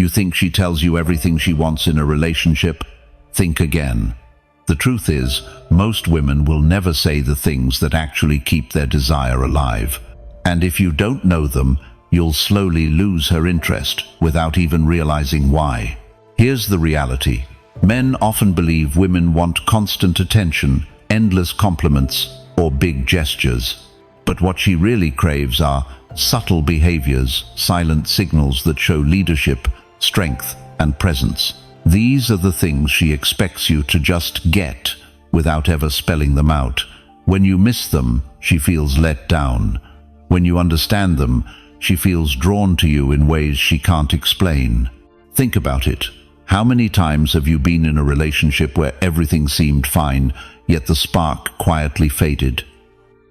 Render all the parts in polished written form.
You think she tells you everything she wants in a relationship? Think again. The truth is, most women will never say the things that actually keep their desire alive. And if you don't know them, you'll slowly lose her interest without even realizing why. Here's the reality. Men often believe women want constant attention, endless compliments, or big gestures. But what she really craves are subtle behaviors, silent signals that show leadership, strength, and presence. These are the things she expects you to just get without ever spelling them out. When you miss them, she feels let down. When you understand them, she feels drawn to you in ways she can't explain. Think about it. How many times have you been in a relationship where everything seemed fine, yet the spark quietly faded?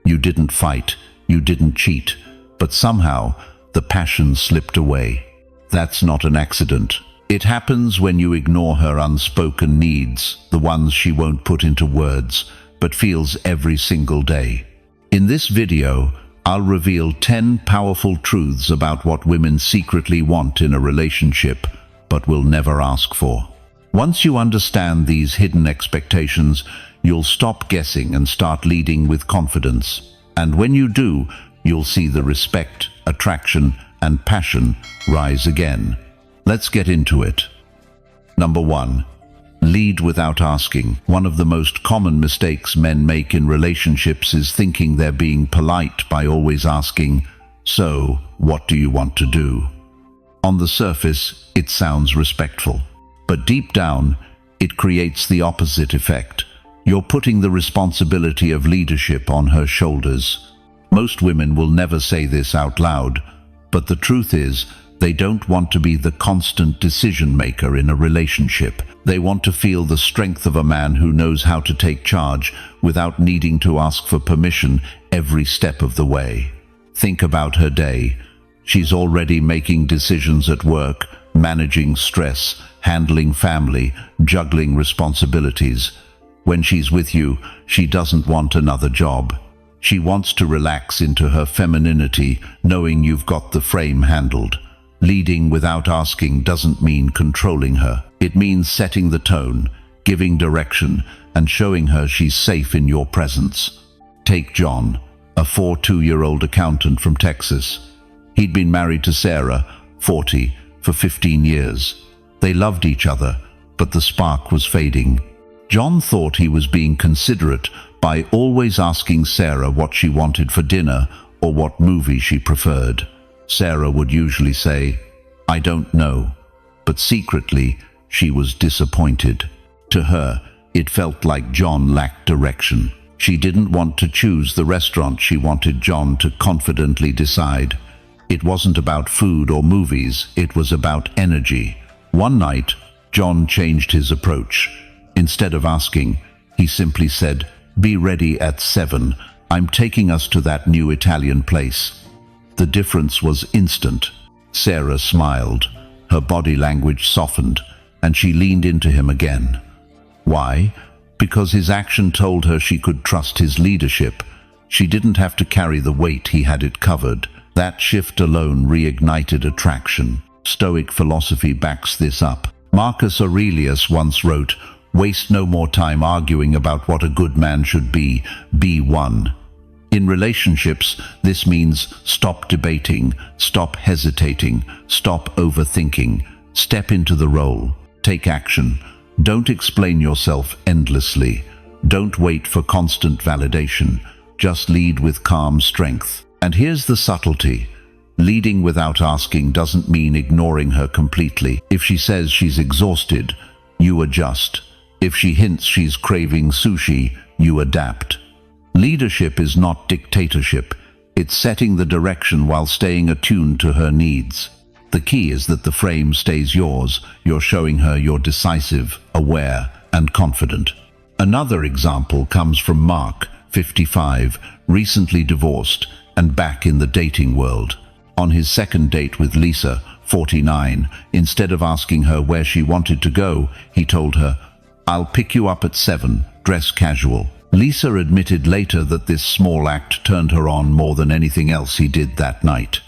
You didn't fight, you didn't cheat, but somehow the passion slipped away. That's not an accident. It happens when you ignore her unspoken needs, the ones she won't put into words, but feels every single day. In this video, I'll reveal 10 powerful truths about what women secretly want in a relationship, but will never ask for. Once you understand these hidden expectations, you'll stop guessing and start leading with confidence. And when you do, you'll see the respect, attraction, and passion rise again. Let's get into it. Number 1. Lead without asking. One of the most common mistakes men make in relationships is thinking they're being polite by always asking, "So, what do you want to do?" On the surface, it sounds respectful. But deep down, it creates the opposite effect. You're putting the responsibility of leadership on her shoulders. Most women will never say this out loud, but the truth is, they don't want to be the constant decision-maker in a relationship. They want to feel the strength of a man who knows how to take charge without needing to ask for permission every step of the way. Think about her day. She's already making decisions at work, managing stress, handling family, juggling responsibilities. When she's with you, she doesn't want another job. She wants to relax into her femininity, knowing you've got the frame handled. Leading without asking doesn't mean controlling her. It means setting the tone, giving direction, and showing her she's safe in your presence. Take John, a 42-year-old accountant from Texas. He'd been married to Sarah, 40, for 15 years. They loved each other, but the spark was fading. John thought he was being considerate by always asking Sarah what she wanted for dinner or what movie she preferred. Sarah would usually say, "I don't know," but secretly, she was disappointed. To her, it felt like John lacked direction. She didn't want to choose the restaurant, she wanted John to confidently decide. It wasn't about food or movies, it was about energy. One night, John changed his approach. Instead of asking, he simply said, "Be ready at 7. I'm taking us to that new Italian place." The difference was instant. Sarah smiled, her body language softened, and she leaned into him again. Why? Because his action told her she could trust his leadership. She didn't have to carry the weight, he had it covered. That shift alone reignited attraction. Stoic philosophy backs this up. Marcus Aurelius once wrote, "Waste no more time arguing about what a good man should be one." In relationships, this means stop debating, stop hesitating, stop overthinking. Step into the role. Take action. Don't explain yourself endlessly. Don't wait for constant validation. Just lead with calm strength. And here's the subtlety. Leading without asking doesn't mean ignoring her completely. If she says she's exhausted, you adjust. If she hints she's craving sushi, you adapt. Leadership is not dictatorship. It's setting the direction while staying attuned to her needs. The key is that the frame stays yours. You're showing her you're decisive, aware, and confident. Another example comes from Mark, 55, recently divorced and back in the dating world. On his second date with Lisa, 49, instead of asking her where she wanted to go, he told her, "I'll pick you up at 7, dress casual." Lisa admitted later that this small act turned her on more than anything else he did that night.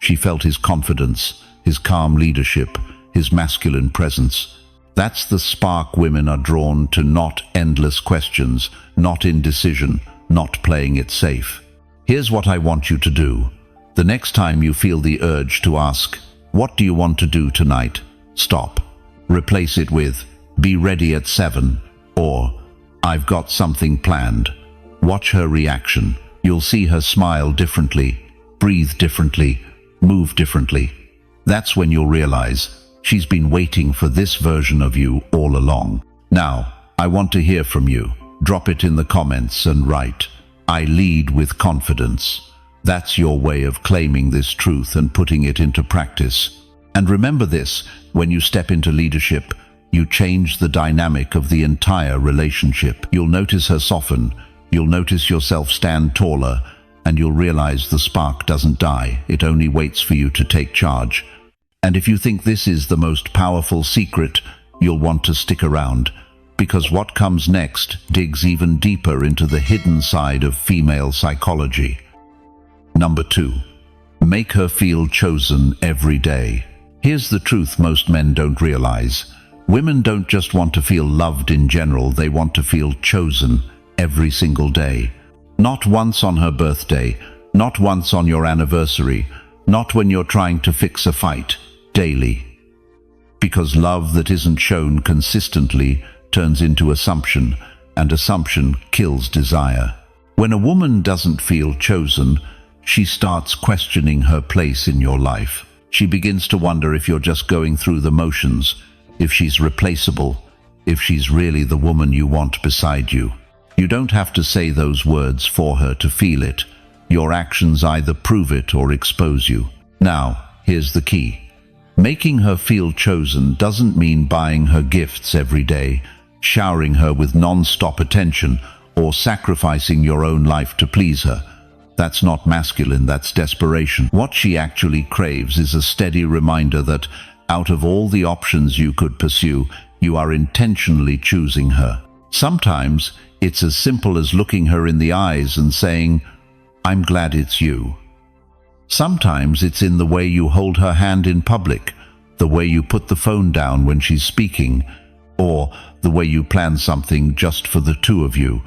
She felt his confidence, his calm leadership, his masculine presence. That's the spark women are drawn to, not endless questions, not indecision, not playing it safe. Here's what I want you to do. The next time you feel the urge to ask, "What do you want to do tonight?" stop. Replace it with, "Be ready at 7," or "I've got something planned." Watch her reaction. You'll see her smile differently, breathe differently, move differently. That's when you'll realize she's been waiting for this version of you all along. Now, I want to hear from you. Drop it in the comments and write, "I lead with confidence." That's your way of claiming this truth and putting it into practice. And remember this, when you step into leadership, you change the dynamic of the entire relationship. You'll notice her soften, you'll notice yourself stand taller, and you'll realize the spark doesn't die, it only waits for you to take charge. And if you think this is the most powerful secret, you'll want to stick around, because what comes next digs even deeper into the hidden side of female psychology. Number 2, make her feel chosen every day. Here's the truth most men don't realize. Women don't just want to feel loved in general, they want to feel chosen every single day. Not once on her birthday, not once on your anniversary, not when you're trying to fix a fight, daily. Because love that isn't shown consistently turns into assumption, and assumption kills desire. When a woman doesn't feel chosen, she starts questioning her place in your life. She begins to wonder if you're just going through the motions, if she's replaceable, if she's really the woman you want beside you. You don't have to say those words for her to feel it. Your actions either prove it or expose you. Now, here's the key. Making her feel chosen doesn't mean buying her gifts every day, showering her with non-stop attention, or sacrificing your own life to please her. That's not masculine, that's desperation. What she actually craves is a steady reminder that, out of all the options you could pursue, you are intentionally choosing her. Sometimes it's as simple as looking her in the eyes and saying, "I'm glad it's you." Sometimes it's in the way you hold her hand in public, the way you put the phone down when she's speaking, or the way you plan something just for the two of you.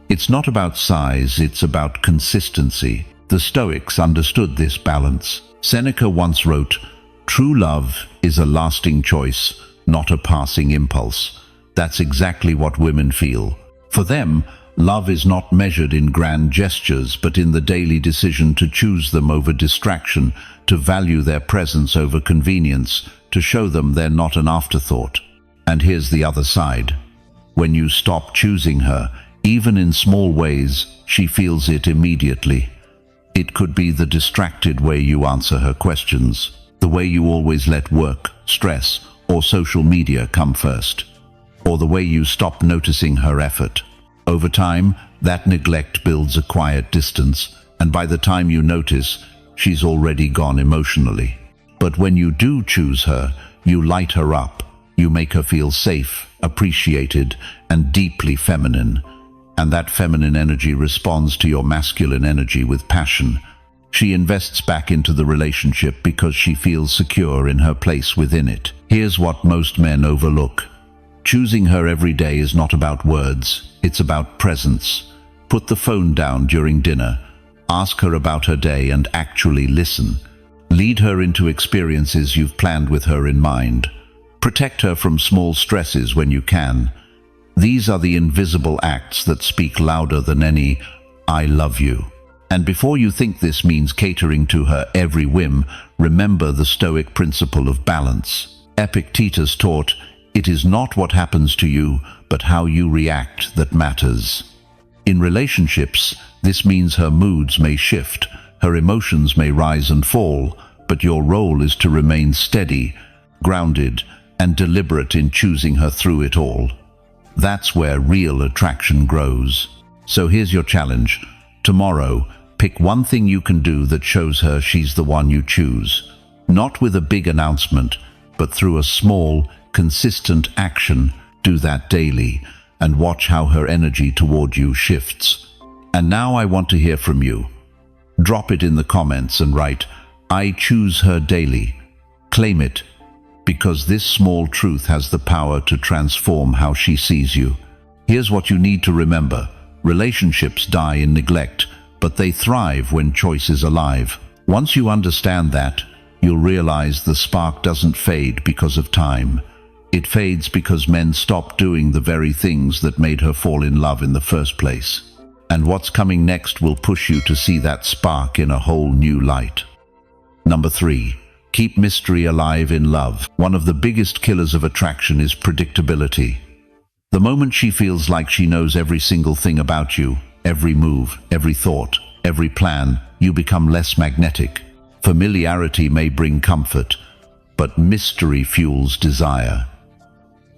It's not about size, it's about consistency. The Stoics understood this balance. Seneca once wrote, "True love is a lasting choice, not a passing impulse." That's exactly what women feel. For them, love is not measured in grand gestures, but in the daily decision to choose them over distraction, to value their presence over convenience, to show them they're not an afterthought. And here's the other side. When you stop choosing her, even in small ways, she feels it immediately. It could be the distracted way you answer her questions, the way you always let work, stress, or social media come first, or the way you stop noticing her effort. Over time, that neglect builds a quiet distance, and by the time you notice, she's already gone emotionally. But when you do choose her, you light her up, you make her feel safe, appreciated, and deeply feminine. And that feminine energy responds to your masculine energy with passion. She invests back into the relationship because she feels secure in her place within it. Here's what most men overlook. Choosing her every day is not about words, it's about presence. Put the phone down during dinner, ask her about her day and actually listen. Lead her into experiences you've planned with her in mind. Protect her from small stresses when you can. These are the invisible acts that speak louder than any "I love you." And before you think this means catering to her every whim, remember the Stoic principle of balance. Epictetus taught, "It is not what happens to you, but how you react that matters." In relationships, this means her moods may shift, her emotions may rise and fall, but your role is to remain steady, grounded, and deliberate in choosing her through it all. That's where real attraction grows. So here's your challenge. Tomorrow, pick one thing you can do that shows her she's the one you choose. Not with a big announcement, but through a small, consistent action. Do that daily, and watch how her energy toward you shifts. And now I want to hear from you. Drop it in the comments and write, "I choose her daily." Claim it. because this small truth has the power to transform how she sees you. Here's what you need to remember. Relationships die in neglect, but they thrive when choice is alive. Once you understand that, you'll realize the spark doesn't fade because of time. It fades because men stop doing the very things that made her fall in love in the first place. And what's coming next will push you to see that spark in a whole new light. Number 3. Keep mystery alive in love. One of the biggest killers of attraction is predictability. The moment she feels like she knows every single thing about you, every move, every thought, every plan, you become less magnetic. Familiarity may bring comfort, but mystery fuels desire.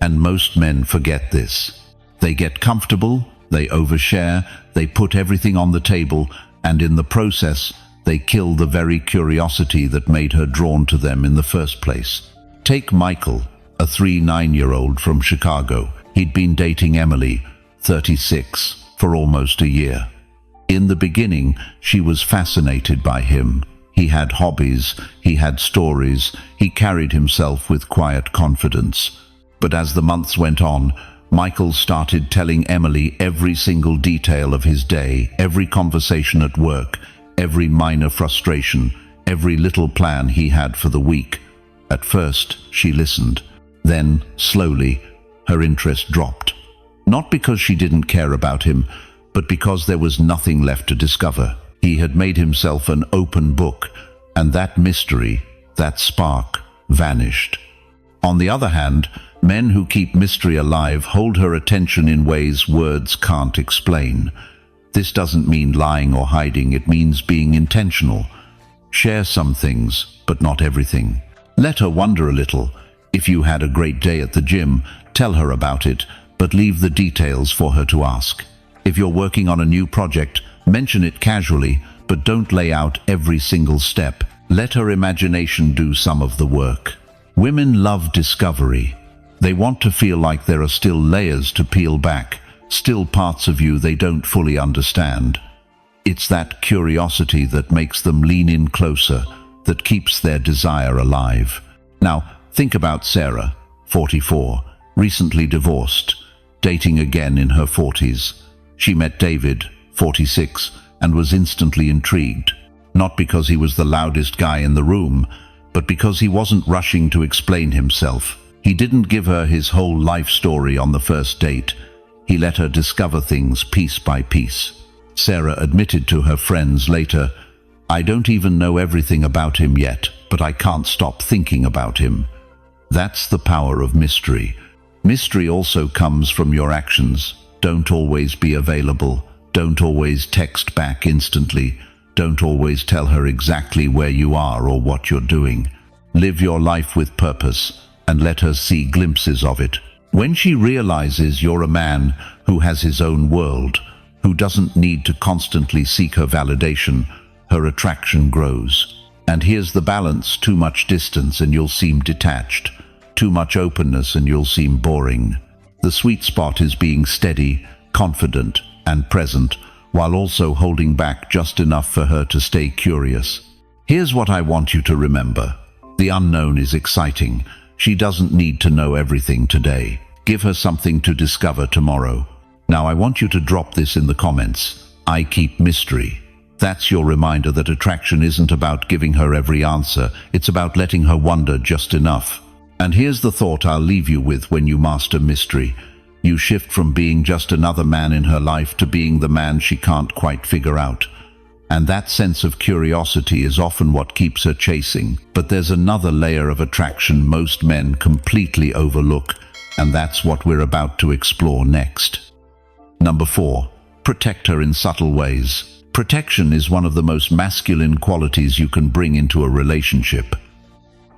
And most men forget this. They get comfortable, they overshare, they put everything on the table, and in the process, they kill the very curiosity that made her drawn to them in the first place. Take Michael, a 9-year-old from Chicago. He'd been dating Emily, 36, for almost a year. In the beginning, she was fascinated by him. He had hobbies, he had stories, he carried himself with quiet confidence. But as the months went on, Michael started telling Emily every single detail of his day, every conversation at work, every minor frustration, every little plan he had for the week. At first, she listened. Then, slowly, her interest dropped. Not because she didn't care about him, but because there was nothing left to discover. He had made himself an open book, and that mystery, that spark, vanished. On the other hand, men who keep mystery alive hold her attention in ways words can't explain. This doesn't mean lying or hiding, it means being intentional. Share some things, but not everything. Let her wonder a little. If you had a great day at the gym, tell her about it, but leave the details for her to ask. If you're working on a new project, mention it casually, but don't lay out every single step. Let her imagination do some of the work. Women love discovery. They want to feel like there are still layers to peel back, still parts of you they don't fully understand. It's that curiosity that makes them lean in closer, that keeps their desire alive. Now, think about Sarah, 44, recently divorced, dating again in her 40s. She met David, 46, and was instantly intrigued. Not because he was the loudest guy in the room, but because he wasn't rushing to explain himself. He didn't give her his whole life story on the first date. He let her discover things piece by piece. Sarah admitted to her friends later, "I don't even know everything about him yet, but I can't stop thinking about him." That's the power of mystery. Mystery also comes from your actions. Don't always be available. Don't always text back instantly. Don't always tell her exactly where you are or what you're doing. Live your life with purpose and let her see glimpses of it. When she realizes you're a man who has his own world, who doesn't need to constantly seek her validation, her attraction grows. And here's the balance: too much distance and you'll seem detached. Too much openness and you'll seem boring. The sweet spot is being steady, confident, and present, while also holding back just enough for her to stay curious. Here's what I want you to remember. The unknown is exciting. She doesn't need to know everything today. Give her something to discover tomorrow. Now I want you to drop this in the comments. I keep mystery. That's your reminder that attraction isn't about giving her every answer. It's about letting her wonder just enough. And here's the thought I'll leave you with when you master mystery. You shift from being just another man in her life to being the man she can't quite figure out. And that sense of curiosity is often what keeps her chasing. But there's another layer of attraction most men completely overlook, and that's what we're about to explore next. Number 4. Protect her in subtle ways. Protection is one of the most masculine qualities you can bring into a relationship.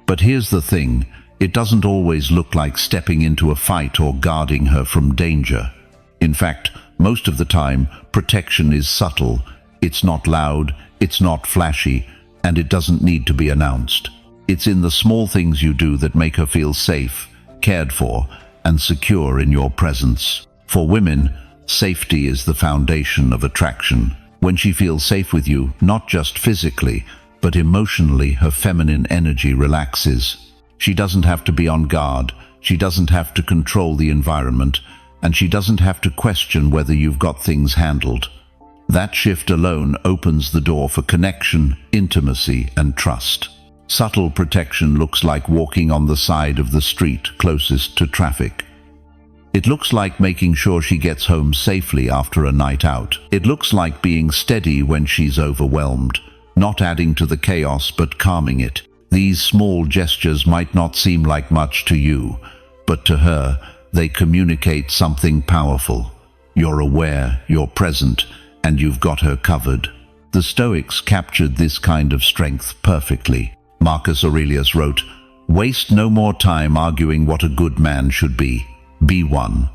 But here's the thing. It doesn't always look like stepping into a fight or guarding her from danger. In fact, most of the time, protection is subtle. It's not loud, it's not flashy, and it doesn't need to be announced. It's in the small things you do that make her feel safe, cared for, and secure in your presence. For women, safety is the foundation of attraction. When she feels safe with you, not just physically, but emotionally, her feminine energy relaxes. She doesn't have to be on guard, she doesn't have to control the environment, and she doesn't have to question whether you've got things handled. That shift alone opens the door for connection, intimacy, and trust. Subtle protection looks like walking on the side of the street closest to traffic. It looks like making sure she gets home safely after a night out. It looks like being steady when she's overwhelmed, not adding to the chaos but calming it. These small gestures might not seem like much to you, but to her, they communicate something powerful. You're aware, you're present, and you've got her covered. The Stoics captured this kind of strength perfectly. Marcus Aurelius wrote, "Waste no more time arguing what a good man should be. Be one."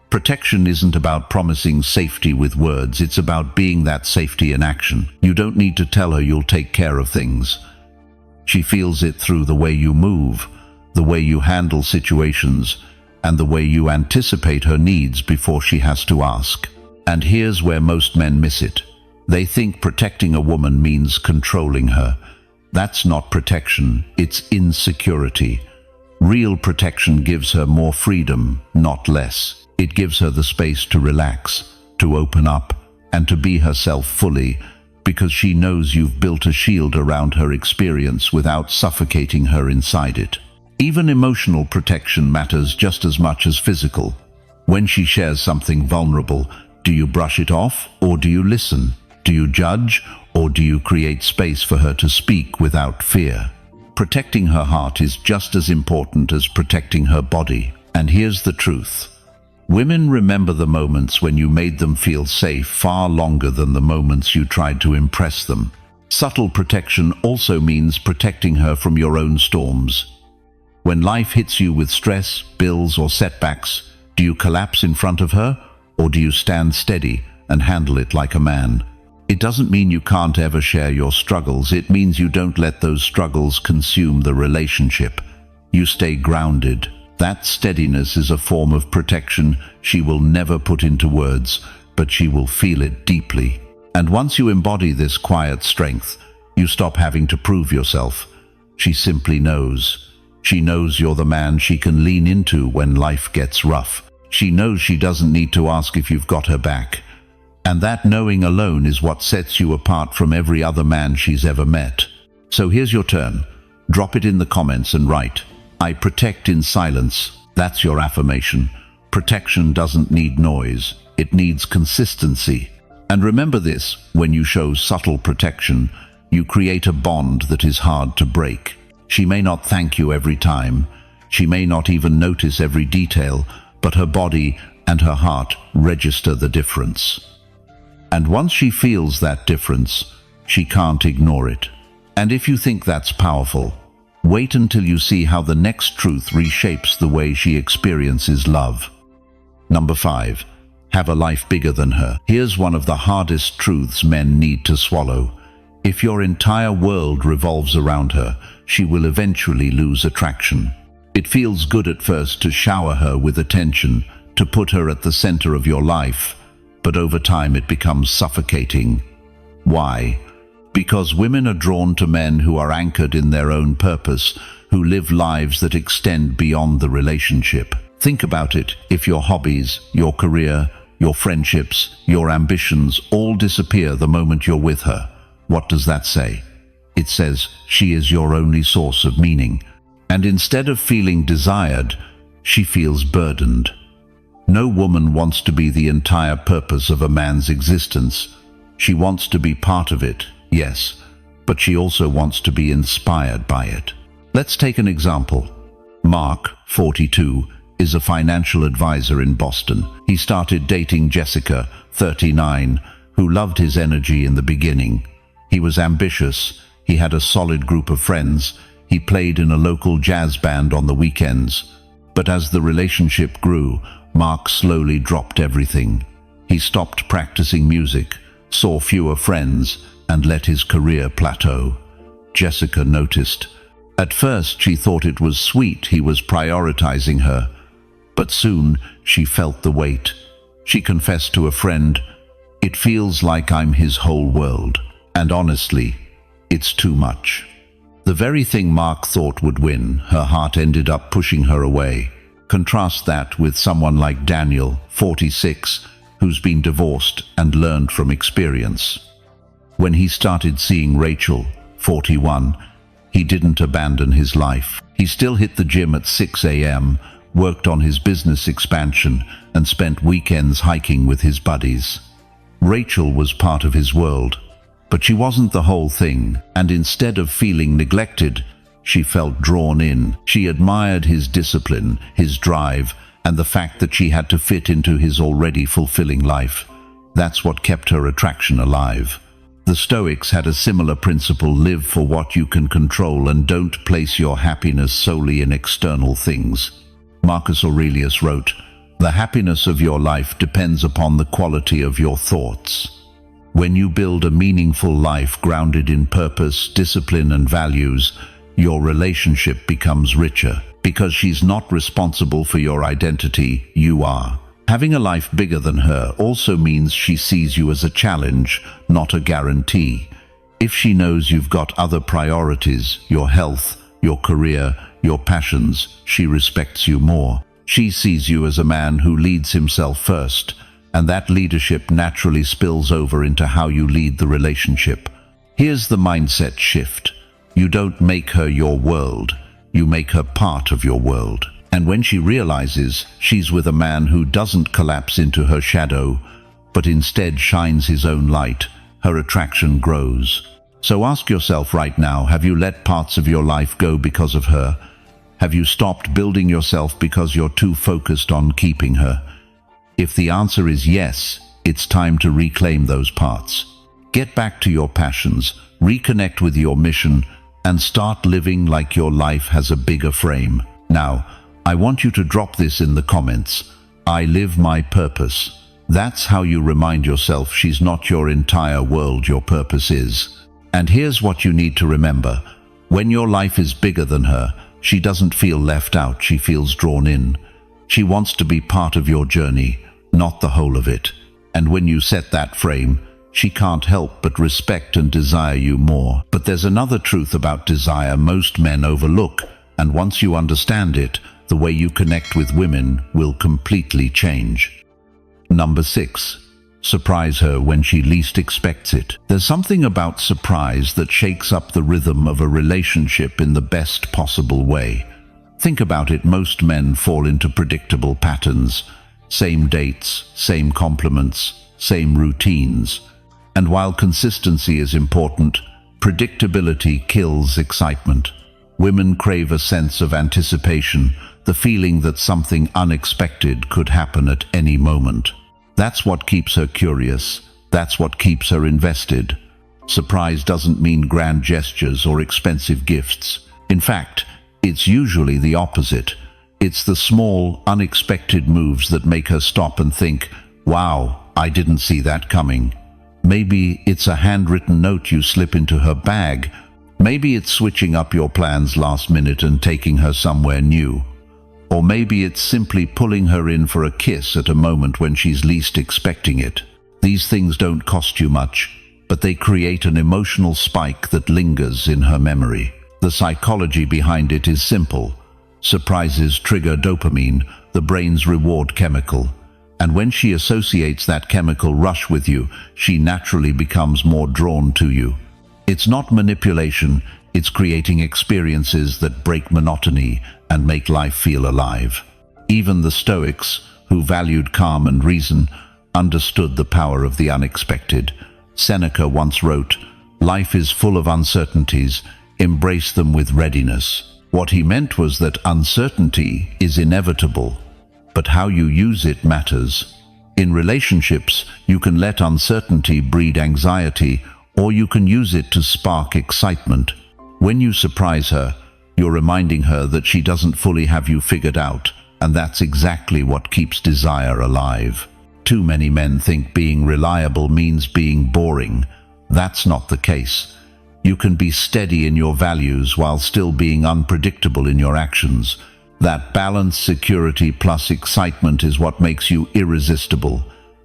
Protection isn't about promising safety with words, it's about being that safety in action. You don't need to tell her you'll take care of things. She feels it through the way you move, the way you handle situations, and the way you anticipate her needs before she has to ask. And here's where most men miss it. They think protecting a woman means controlling her. That's not protection, it's insecurity. Real protection gives her more freedom, not less. It gives her the space to relax, to open up, and to be herself fully, because she knows you've built a shield around her experience without suffocating her inside it. Even emotional protection matters just as much as physical. When she shares something vulnerable, do you brush it off or do you listen? Do you judge or do you create space for her to speak without fear? Protecting her heart is just as important as protecting her body. And here's the truth. Women remember the moments when you made them feel safe far longer than the moments you tried to impress them. Subtle protection also means protecting her from your own storms. When life hits you with stress, bills, or setbacks, do you collapse in front of her, or do you stand steady and handle it like a man? It doesn't mean you can't ever share your struggles. It means you don't let those struggles consume the relationship. You stay grounded. That steadiness is a form of protection she will never put into words, but she will feel it deeply. And once you embody this quiet strength, you stop having to prove yourself. She simply knows. She knows you're the man she can lean into when life gets rough. She knows she doesn't need to ask if you've got her back. And that knowing alone is what sets you apart from every other man she's ever met. So here's your turn. Drop it in the comments and write, "I protect in silence." That's your affirmation. Protection doesn't need noise. It needs consistency. And remember this, when you show subtle protection, you create a bond that is hard to break. She may not thank you every time. She may not even notice every detail, but her body and her heart register the difference. And once she feels that difference, she can't ignore it. And if you think that's powerful, wait until you see how the next truth reshapes the way she experiences love. Number 5. Have a life bigger than her. Here's one of the hardest truths men need to swallow. If your entire world revolves around her, she will eventually lose attraction. It feels good at first to shower her with attention, to put her at the center of your life, but over time it becomes suffocating. Why? Because women are drawn to men who are anchored in their own purpose, who live lives that extend beyond the relationship. Think about it. If your hobbies, your career, your friendships, your ambitions all disappear the moment you're with her, what does that say? It says she is your only source of meaning. And instead of feeling desired, she feels burdened. No woman wants to be the entire purpose of a man's existence. She wants to be part of it, yes, but she also wants to be inspired by it. Let's take an example. Mark, 42, is a financial advisor in Boston. He started dating Jessica, 39, who loved his energy in the beginning. He was ambitious, he had a solid group of friends, he played in a local jazz band on the weekends. But as the relationship grew, Mark slowly dropped everything. He stopped practicing music, saw fewer friends, and let his career plateau. Jessica noticed. At first she thought it was sweet he was prioritizing her, but soon she felt the weight. She confessed to a friend, "It feels like I'm his whole world." And honestly, it's too much. The very thing Mark thought would win, her heart ended up pushing her away. Contrast that with someone like Daniel, 46, who's been divorced and learned from experience. When he started seeing Rachel, 41, he didn't abandon his life. He still hit the gym at 6 a.m., worked on his business expansion, and spent weekends hiking with his buddies. Rachel was part of his world, but she wasn't the whole thing, and instead of feeling neglected, she felt drawn in. She admired his discipline, his drive, and the fact that she had to fit into his already fulfilling life. That's what kept her attraction alive. The Stoics had a similar principle: live for what you can control and don't place your happiness solely in external things. Marcus Aurelius wrote, "The happiness of your life depends upon the quality of your thoughts." When you build a meaningful life grounded in purpose, discipline, and values, your relationship becomes richer. Because she's not responsible for your identity, you are. Having a life bigger than her also means she sees you as a challenge, not a guarantee. If she knows you've got other priorities, your health, your career, your passions, she respects you more. She sees you as a man who leads himself first, and that leadership naturally spills over into how you lead the relationship. Here's the mindset shift. You don't make her your world, you make her part of your world. And when she realizes she's with a man who doesn't collapse into her shadow, but instead shines his own light, her attraction grows. So ask yourself right now, have you let parts of your life go because of her? Have you stopped building yourself because you're too focused on keeping her? If the answer is yes, it's time to reclaim those parts. Get back to your passions, reconnect with your mission, and start living like your life has a bigger frame. Now, I want you to drop this in the comments. I live my purpose. That's how you remind yourself she's not your entire world, your purpose is. And here's what you need to remember. When your life is bigger than her, she doesn't feel left out, she feels drawn in. She wants to be part of your journey, not the whole of it. And when you set that frame, she can't help but respect and desire you more. But there's another truth about desire most men overlook, and once you understand it, the way you connect with women will completely change. Number 6. Surprise her when she least expects it. There's something about surprise that shakes up the rhythm of a relationship in the best possible way. Think about it, most men fall into predictable patterns. Same dates, same compliments, same routines. And while consistency is important, predictability kills excitement. Women crave a sense of anticipation, the feeling that something unexpected could happen at any moment. That's what keeps her curious. That's what keeps her invested. Surprise doesn't mean grand gestures or expensive gifts. In fact, it's usually the opposite. It's the small, unexpected moves that make her stop and think, "Wow, I didn't see that coming." Maybe it's a handwritten note you slip into her bag. Maybe it's switching up your plans last minute and taking her somewhere new. Or maybe it's simply pulling her in for a kiss at a moment when she's least expecting it. These things don't cost you much, but they create an emotional spike that lingers in her memory. The psychology behind it is simple. Surprises trigger dopamine, the brain's reward chemical. And when she associates that chemical rush with you, she naturally becomes more drawn to you. It's not manipulation, it's creating experiences that break monotony and make life feel alive. Even the Stoics, who valued calm and reason, understood the power of the unexpected. Seneca once wrote, "Life is full of uncertainties, embrace them with readiness." What he meant was that uncertainty is inevitable, but how you use it matters. In relationships, you can let uncertainty breed anxiety, or you can use it to spark excitement. When you surprise her, you're reminding her that she doesn't fully have you figured out, and that's exactly what keeps desire alive. Too many men think being reliable means being boring. That's not the case. You can be steady in your values while still being unpredictable in your actions. That balance, security plus excitement is what makes you irresistible.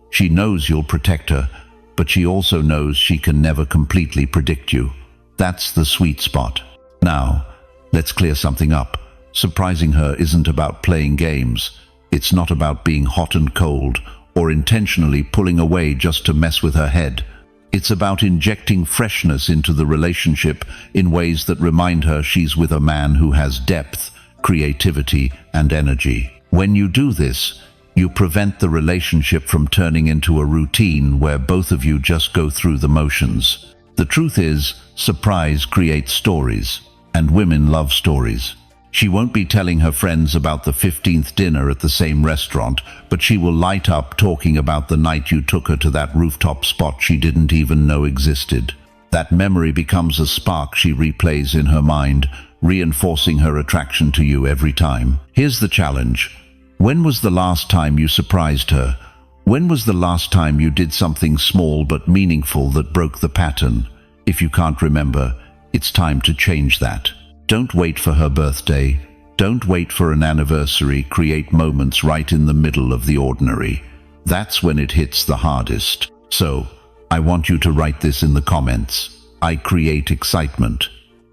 She knows you'll protect her, but she also knows she can never completely predict you. That's the sweet spot. Now, let's clear something up. Surprising her isn't about playing games. It's not about being hot and cold or intentionally pulling away just to mess with her head. It's about injecting freshness into the relationship in ways that remind her she's with a man who has depth, creativity, and energy. When you do this, you prevent the relationship from turning into a routine where both of you just go through the motions. The truth is, surprise creates stories, and women love stories. She won't be telling her friends about the 15th dinner at the same restaurant, but she will light up talking about the night you took her to that rooftop spot she didn't even know existed. That memory becomes a spark she replays in her mind, reinforcing her attraction to you every time. Here's the challenge. When was the last time you surprised her? When was the last time you did something small but meaningful that broke the pattern? If you can't remember, it's time to change that. Don't wait for her birthday. Don't wait for an anniversary. Create moments right in the middle of the ordinary. That's when it hits the hardest. So, I want you to write this in the comments. I create excitement.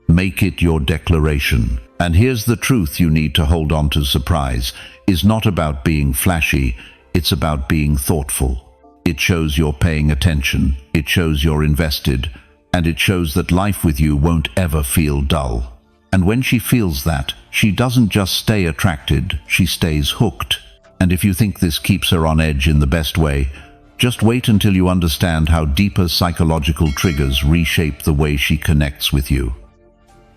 Make it your declaration. And here's the truth you need to hold on to. Surprise is not about being flashy. It's about being thoughtful. It shows you're paying attention. It shows you're invested. And it shows that life with you won't ever feel dull. And when she feels that, she doesn't just stay attracted, she stays hooked. And if you think this keeps her on edge in the best way, just wait until you understand how deeper psychological triggers reshape the way she connects with you.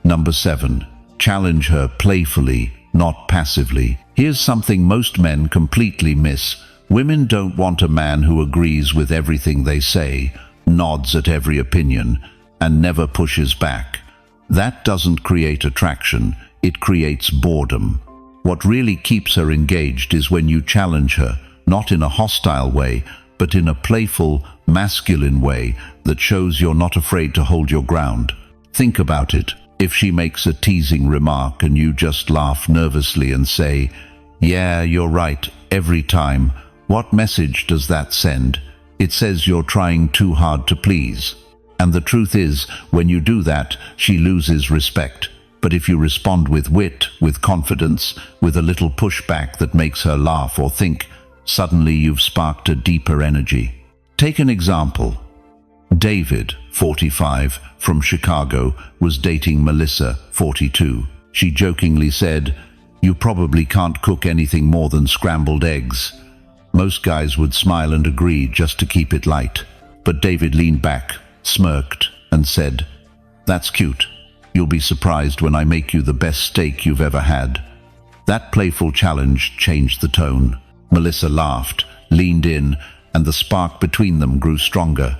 Number 7. Challenge her playfully, not passively. Here's something most men completely miss. Women don't want a man who agrees with everything they say, nods at every opinion, and never pushes back. That doesn't create attraction, it creates boredom. What really keeps her engaged is when you challenge her, not in a hostile way, but in a playful, masculine way that shows you're not afraid to hold your ground. Think about it. If she makes a teasing remark and you just laugh nervously and say, "Yeah, you're right," every time, what message does that send? It says you're trying too hard to please. And the truth is, when you do that, she loses respect. But if you respond with wit, with confidence, with a little pushback that makes her laugh or think, suddenly you've sparked a deeper energy. Take an example. David, 45, from Chicago, was dating Melissa, 42. She jokingly said, "You probably can't cook anything more than scrambled eggs." Most guys would smile and agree just to keep it light. But David leaned back, smirked, and said, "That's cute. You'll be surprised when I make you the best steak you've ever had." That playful challenge changed the tone. Melissa laughed, leaned in, and the spark between them grew stronger.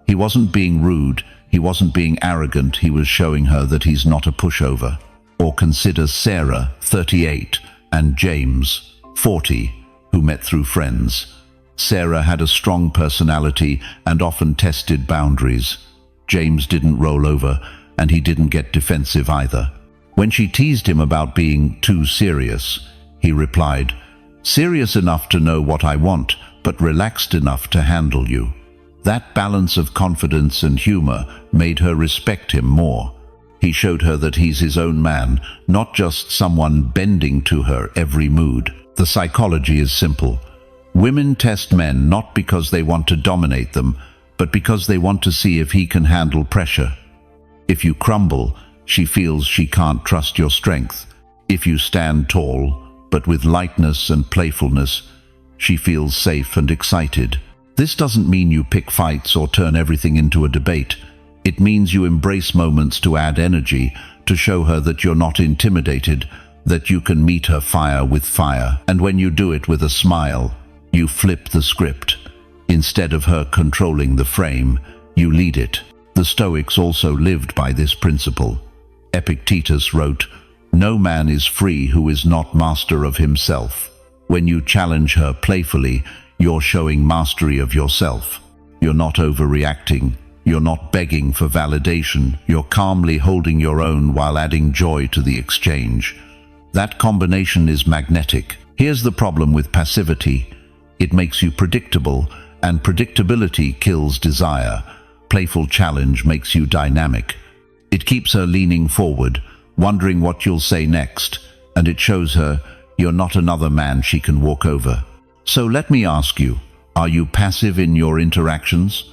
He wasn't being rude, he wasn't being arrogant, he was showing her that he's not a pushover. Or consider Sarah, 38, and James, 40, who met through friends. Sarah had a strong personality and often tested boundaries. James didn't roll over, and he didn't get defensive either. When she teased him about being too serious, he replied, "Serious enough to know what I want, but relaxed enough to handle you." That balance of confidence and humor made her respect him more. He showed her that he's his own man, not just someone bending to her every mood. The psychology is simple. Women test men not because they want to dominate them, but because they want to see if he can handle pressure. If you crumble, she feels she can't trust your strength. If you stand tall, but with lightness and playfulness, she feels safe and excited. This doesn't mean you pick fights or turn everything into a debate. It means you embrace moments to add energy, to show her that you're not intimidated, that you can meet her fire with fire. And when you do it with a smile, you flip the script. Instead of her controlling the frame, you lead it. The Stoics also lived by this principle. Epictetus wrote, "No man is free who is not master of himself." When you challenge her playfully, you're showing mastery of yourself. You're not overreacting. You're not begging for validation. You're calmly holding your own while adding joy to the exchange. That combination is magnetic. Here's the problem with passivity. It makes you predictable, and predictability kills desire. Playful challenge makes you dynamic. It keeps her leaning forward, wondering what you'll say next, and it shows her you're not another man she can walk over. So let me ask you, are you passive in your interactions?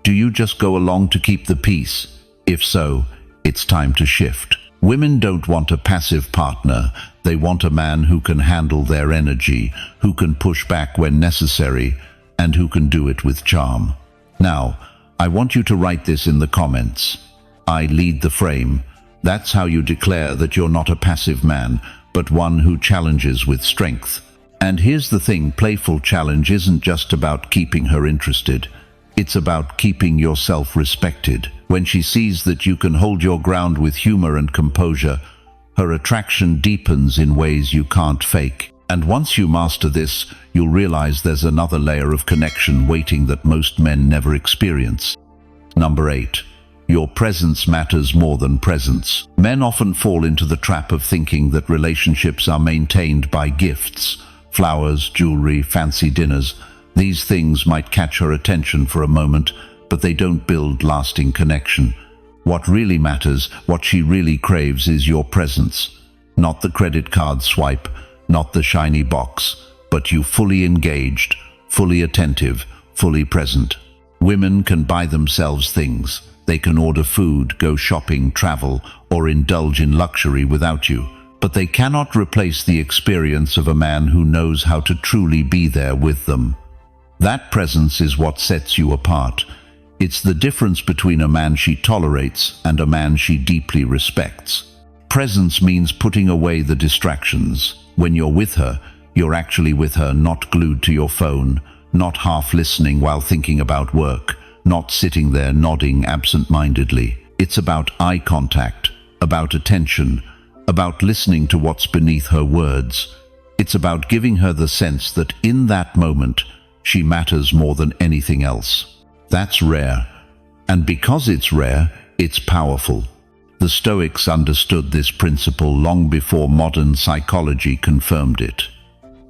Do you just go along to keep the peace? If so, it's time to shift. Women don't want a passive partner. They want a man who can handle their energy, who can push back when necessary, and who can do it with charm. Now, I want you to write this in the comments. I lead the frame. That's how you declare that you're not a passive man, but one who challenges with strength. And here's the thing, playful challenge isn't just about keeping her interested. It's about keeping yourself respected. When she sees that you can hold your ground with humor and composure, her attraction deepens in ways you can't fake. And once you master this, you'll realize there's another layer of connection waiting that most men never experience. Number 8. Your presence matters more than presence. Men often fall into the trap of thinking that relationships are maintained by gifts, flowers, jewelry, fancy dinners. These things might catch her attention for a moment, but they don't build lasting connection. What really matters, what she really craves, is your presence. Not the credit card swipe, not the shiny box, but you fully engaged, fully attentive, fully present. Women can buy themselves things. They can order food, go shopping, travel, or indulge in luxury without you. But they cannot replace the experience of a man who knows how to truly be there with them. That presence is what sets you apart. It's the difference between a man she tolerates and a man she deeply respects. Presence means putting away the distractions. When you're with her, you're actually with her, not glued to your phone, not half listening while thinking about work, not sitting there nodding absent-mindedly. It's about eye contact, about attention, about listening to what's beneath her words. It's about giving her the sense that in that moment, she matters more than anything else. That's rare. And because it's rare, it's powerful. The Stoics understood this principle long before modern psychology confirmed it.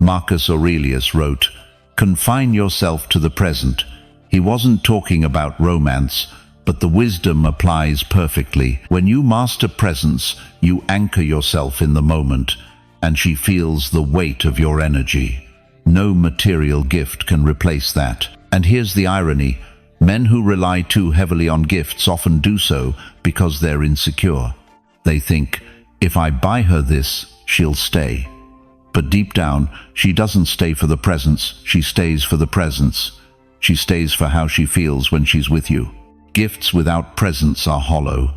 Marcus Aurelius wrote, "Confine yourself to the present." He wasn't talking about romance, but the wisdom applies perfectly. When you master presence, you anchor yourself in the moment, and she feels the weight of your energy. No material gift can replace that. And here's the irony. Men who rely too heavily on gifts often do so because they're insecure. They think, if I buy her this, she'll stay. But deep down, she doesn't stay for the presence, she stays for the presence. She stays for how she feels when she's with you. Gifts without presence are hollow.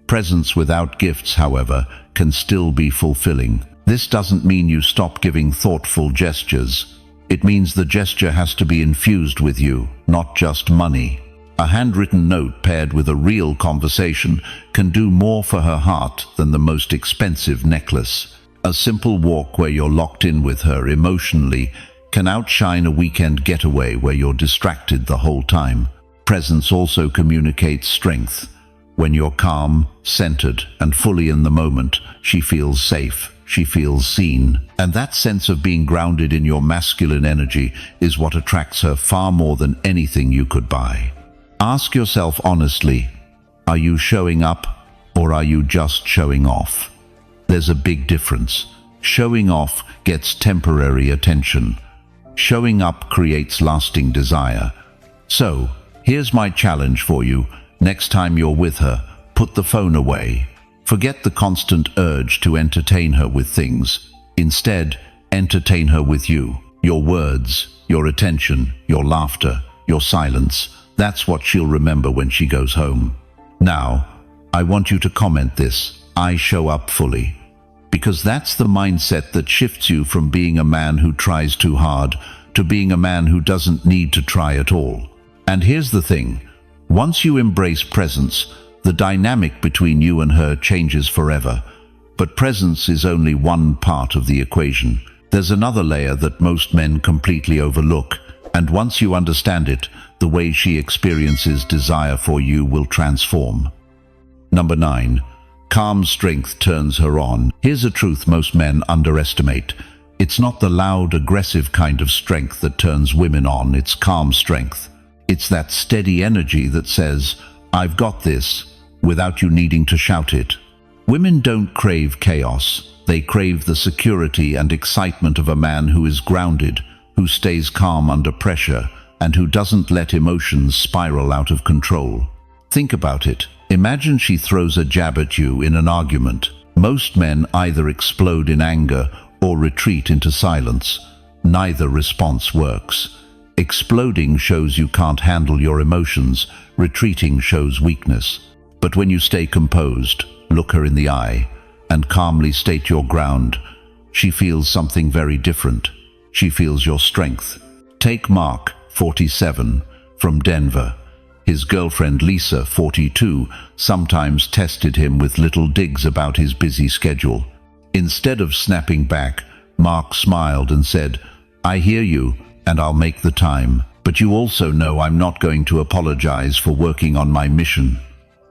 Presence without gifts, however, can still be fulfilling. This doesn't mean you stop giving thoughtful gestures. It means the gesture has to be infused with you, not just money. A handwritten note paired with a real conversation can do more for her heart than the most expensive necklace. A simple walk where you're locked in with her emotionally can outshine a weekend getaway where you're distracted the whole time. Presence also communicates strength. When you're calm, centered, and fully in the moment, she feels safe. She feels seen. And that sense of being grounded in your masculine energy is what attracts her far more than anything you could buy. Ask yourself honestly, are you showing up or are you just showing off? There's a big difference. Showing off gets temporary attention. Showing up creates lasting desire. So, here's my challenge for you. Next time you're with her, put the phone away. Forget the constant urge to entertain her with things. Instead, entertain her with you. Your words, your attention, your laughter, your silence. That's what she'll remember when she goes home. Now, I want you to comment this. I show up fully. Because that's the mindset that shifts you from being a man who tries too hard to being a man who doesn't need to try at all. And here's the thing. Once you embrace presence, the dynamic between you and her changes forever. But presence is only one part of the equation. There's another layer that most men completely overlook, and once you understand it, the way she experiences desire for you will transform. Number 9. Calm strength turns her on. Here's a truth most men underestimate. It's not the loud, aggressive kind of strength that turns women on, it's calm strength. It's that steady energy that says, I've got this, without you needing to shout it. Women don't crave chaos. They crave the security and excitement of a man who is grounded, who stays calm under pressure, and who doesn't let emotions spiral out of control. Think about it. Imagine she throws a jab at you in an argument. Most men either explode in anger or retreat into silence. Neither response works. Exploding shows you can't handle your emotions. Retreating shows weakness. But when you stay composed, look her in the eye, and calmly state your ground, she feels something very different. She feels your strength. Take Mark, 47, from Denver. His girlfriend Lisa, 42, sometimes tested him with little digs about his busy schedule. Instead of snapping back, Mark smiled and said, "I hear you, and I'll make the time. But you also know I'm not going to apologize for working on my mission."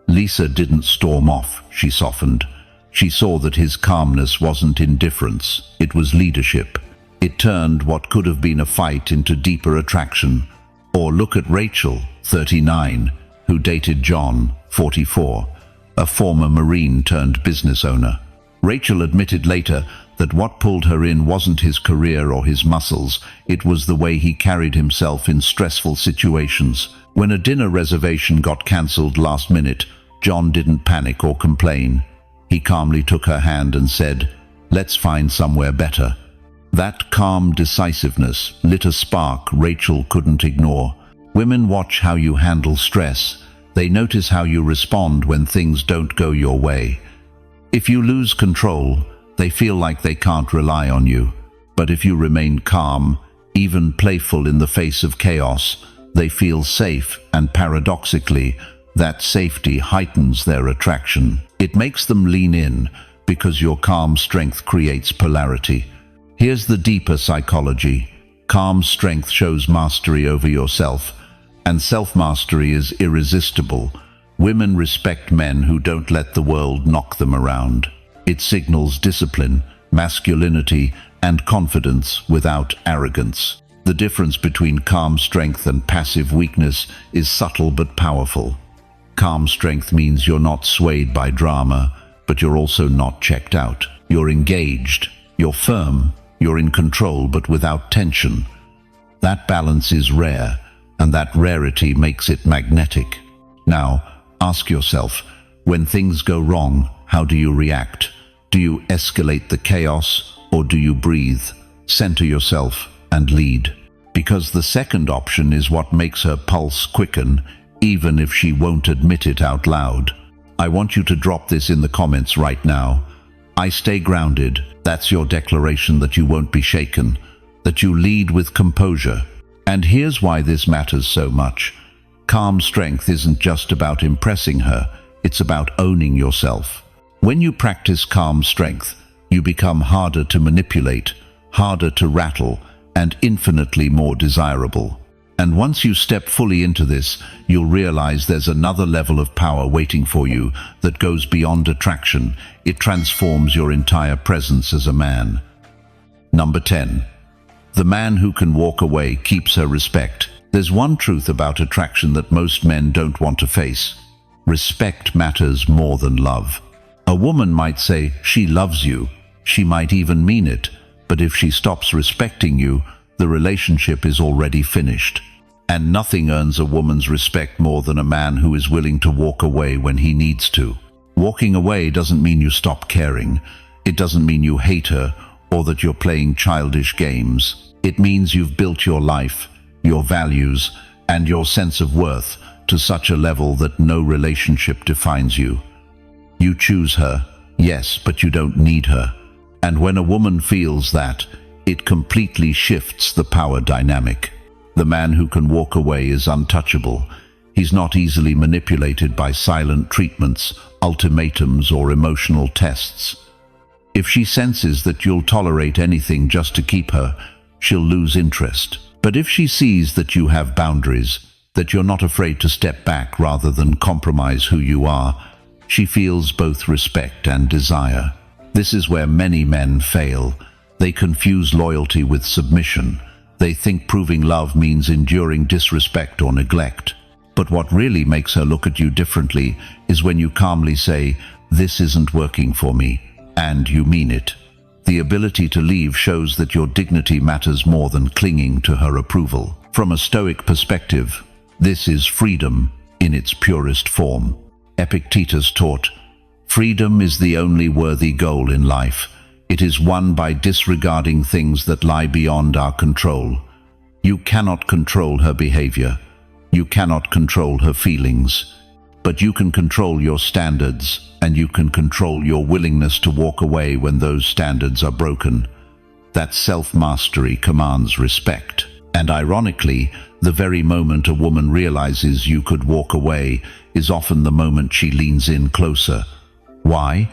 Lisa didn't storm off, she softened. She saw that his calmness wasn't indifference, it was leadership. It turned what could have been a fight into deeper attraction. Or look at Rachel, 39, who dated John, 44, a former Marine turned business owner. Rachel admitted later that what pulled her in wasn't his career or his muscles, it was the way he carried himself in stressful situations. When a dinner reservation got cancelled last minute, John didn't panic or complain. He calmly took her hand and said, "Let's find somewhere better." That calm decisiveness lit a spark Rachel couldn't ignore. Women watch how you handle stress. They notice how you respond when things don't go your way. If you lose control, they feel like they can't rely on you. But if you remain calm, even playful in the face of chaos, they feel safe, and paradoxically, that safety heightens their attraction. It makes them lean in, because your calm strength creates polarity. Here's the deeper psychology. Calm strength shows mastery over yourself, and self-mastery is irresistible. Women respect men who don't let the world knock them around. It signals discipline, masculinity, and confidence without arrogance. The difference between calm strength and passive weakness is subtle but powerful. Calm strength means you're not swayed by drama, but you're also not checked out. You're engaged, you're firm, you're in control but without tension. That balance is rare, and that rarity makes it magnetic. Now, ask yourself, when things go wrong, how do you react? Do you escalate the chaos, or do you breathe, center yourself, and lead? Because the second option is what makes her pulse quicken, even if she won't admit it out loud. I want you to drop this in the comments right now. I stay grounded. That's your declaration that you won't be shaken, that you lead with composure. And here's why this matters so much. Calm strength isn't just about impressing her, it's about owning yourself. When you practice calm strength, you become harder to manipulate, harder to rattle, and infinitely more desirable. And once you step fully into this, you'll realize there's another level of power waiting for you that goes beyond attraction. It transforms your entire presence as a man. Number 10. The man who can walk away keeps her respect. There's one truth about attraction that most men don't want to face. Respect matters more than love. A woman might say she loves you. She might even mean it. But if she stops respecting you, the relationship is already finished. And nothing earns a woman's respect more than a man who is willing to walk away when he needs to. Walking away doesn't mean you stop caring. It doesn't mean you hate her or that you're playing childish games. It means you've built your life, your values, and your sense of worth to such a level that no relationship defines you. You choose her, yes, but you don't need her. And when a woman feels that, it completely shifts the power dynamic. The man who can walk away is untouchable. He's not easily manipulated by silent treatments, ultimatums, or emotional tests. If she senses that you'll tolerate anything just to keep her, she'll lose interest. But if she sees that you have boundaries, that you're not afraid to step back rather than compromise who you are, she feels both respect and desire. This is where many men fail. They confuse loyalty with submission. They think proving love means enduring disrespect or neglect. But what really makes her look at you differently is when you calmly say, "This isn't working for me," and you mean it. The ability to leave shows that your dignity matters more than clinging to her approval. From a Stoic perspective, this is freedom in its purest form. Epictetus taught, "Freedom is the only worthy goal in life. It is won by disregarding things that lie beyond our control." You cannot control her behavior. You cannot control her feelings. But you can control your standards, and you can control your willingness to walk away when those standards are broken. That self-mastery commands respect. And ironically, the very moment a woman realizes you could walk away is often the moment she leans in closer. Why?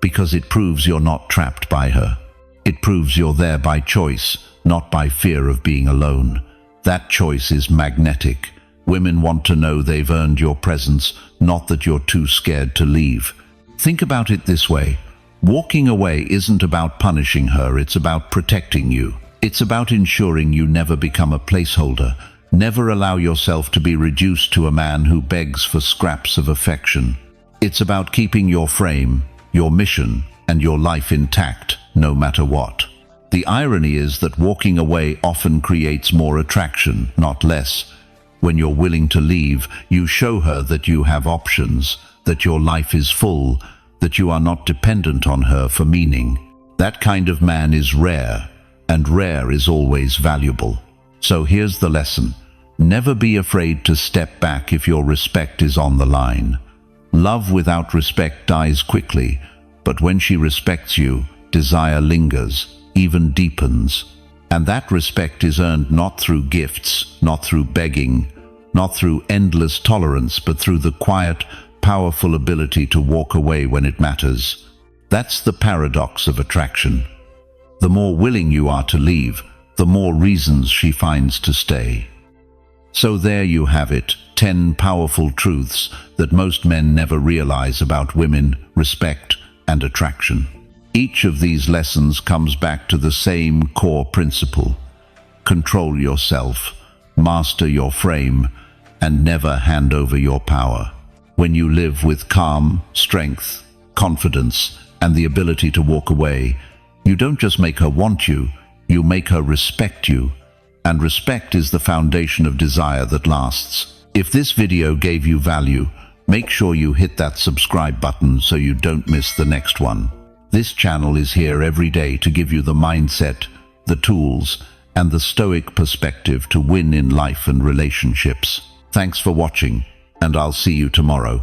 Because it proves you're not trapped by her. It proves you're there by choice, not by fear of being alone. That choice is magnetic. Women want to know they've earned your presence, not that you're too scared to leave. Think about it this way. Walking away isn't about punishing her, it's about protecting you. It's about ensuring you never become a placeholder. Never allow yourself to be reduced to a man who begs for scraps of affection. It's about keeping your frame, your mission, and your life intact, no matter what. The irony is that walking away often creates more attraction, not less. When you're willing to leave, you show her that you have options, that your life is full, that you are not dependent on her for meaning. That kind of man is rare, and rare is always valuable. So here's the lesson. Never be afraid to step back if your respect is on the line. Love without respect dies quickly, but when she respects you, desire lingers, even deepens. And that respect is earned not through gifts, not through begging, not through endless tolerance, but through the quiet, powerful ability to walk away when it matters. That's the paradox of attraction. The more willing you are to leave, the more reasons she finds to stay. So there you have it, 10 powerful truths that most men never realize about women, respect, and attraction. Each of these lessons comes back to the same core principle. Control yourself, master your frame, and never hand over your power. When you live with calm, strength, confidence, and the ability to walk away, you don't just make her want you, you make her respect you. And respect is the foundation of desire that lasts. If this video gave you value, make sure you hit that subscribe button so you don't miss the next one. This channel is here every day to give you the mindset, the tools, and the Stoic perspective to win in life and relationships. Thanks for watching, and I'll see you tomorrow.